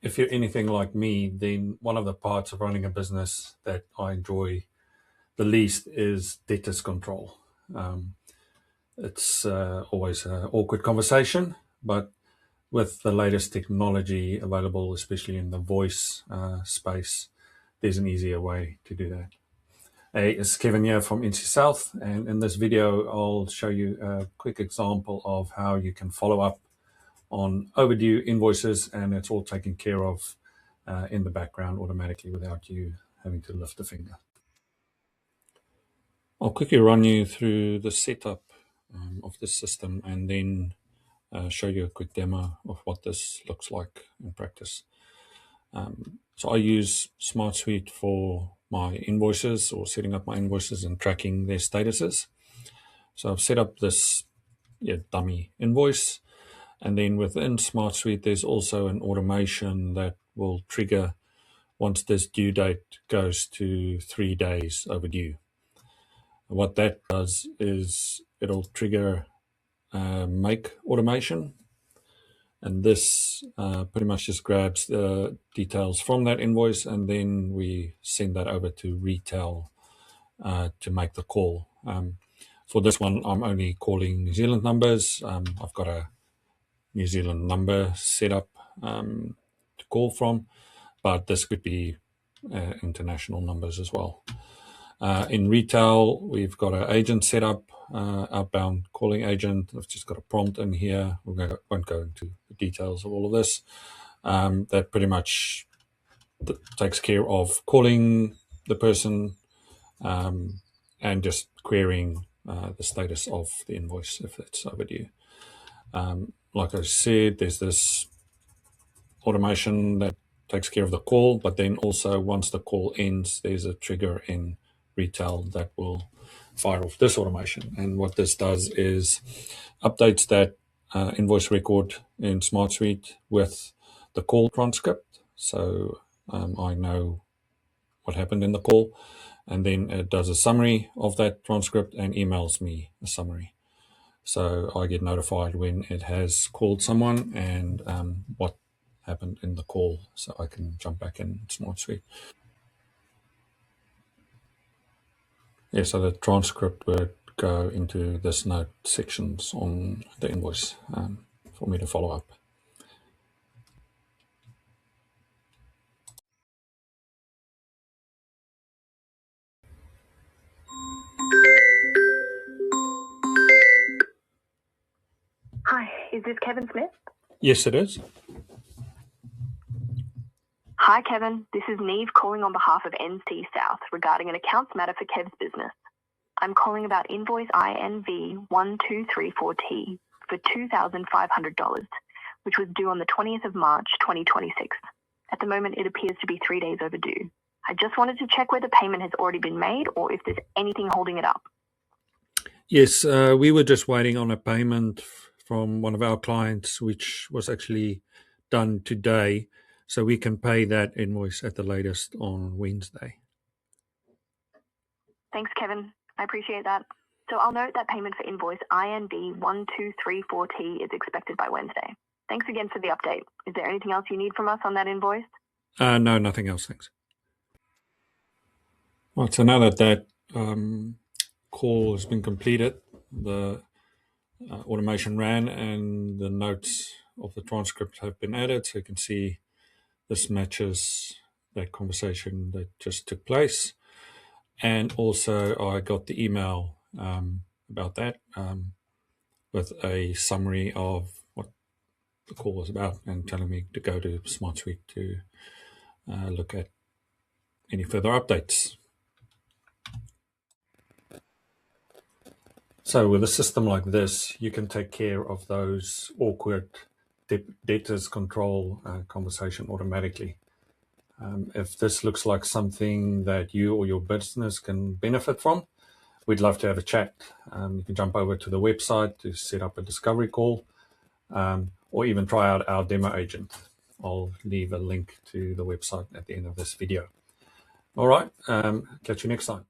if you're anything like me, then one of the parts of running a business that I enjoy the least is debtors control. It's always an awkward conversation, but with the latest technology available, especially in the voice space, there's an easier way to do that. Hey, it's Kevin here from NC South, and in this video, I'll show you a quick example of how you can follow up on overdue invoices, and it's all taken care of in the background automatically without you having to lift a finger. I'll quickly run you through the setup of this system and then show you a quick demo of what this looks like in practice. So I use SmartSuite for my invoices, or setting up my invoices and tracking their statuses. So I've set up this dummy invoice, and then within SmartSuite there's also an automation that will trigger once this due date goes to 3 days overdue. What that does is it'll trigger make automation, and this pretty much just grabs the details from that invoice, and then we send that over to retail to make the call. For this one, I'm only calling New Zealand numbers. I've got a New Zealand number set up to call from, but this could be international numbers as well. In retail, we've got an agent set up, outbound calling agent. I've just got a prompt in here. We won't go into the details of all of this. That pretty much takes care of calling the person and just querying the status of the invoice if it's overdue. Like I said, there's this automation that takes care of the call, but then also once the call ends, there's a trigger in retail that will fire off this automation. And what this does is updates that invoice record in SmartSuite with the call transcript. So I know what happened in the call, and then it does a summary of that transcript and emails me a summary. So I get notified when it has called someone and what happened in the call, so I can jump back in SmartSuite. Yeah, so the transcript would go into this note sections on the invoice for me to follow up. Hi, is this Kevin Smith? Yes, it is. Hi, Kevin. This is Neve calling on behalf of NC South regarding an accounts matter for Kev's business. I'm calling about invoice INV 1234T for $2,500, which was due on the 20th of March, 2026. At the moment, it appears to be 3 days overdue. I just wanted to check whether payment has already been made or if there's anything holding it up. Yes, we were just waiting on a payment from one of our clients, which was actually done today. So we can pay that invoice at the latest on Wednesday. Thanks, Kevin. I appreciate that. So I'll note that payment for invoice INB 1234T is expected by Wednesday. Thanks again for the update. Is there anything else you need from us on that invoice? No, nothing else, thanks. Right, so now that that call has been completed, the automation ran and the notes of the transcript have been added, so you can see this matches that conversation that just took place. And also I got the email about that with a summary of what the call was about and telling me to go to SmartSuite to look at any further updates. So with a system like this, you can take care of those awkward debtors control conversation automatically. If this looks like something that you or your business can benefit from, we'd love to have a chat. You can jump over to the website to set up a discovery call, or even try out our demo agent. I'll leave a link to the website at the end of this video. All right, catch you next time.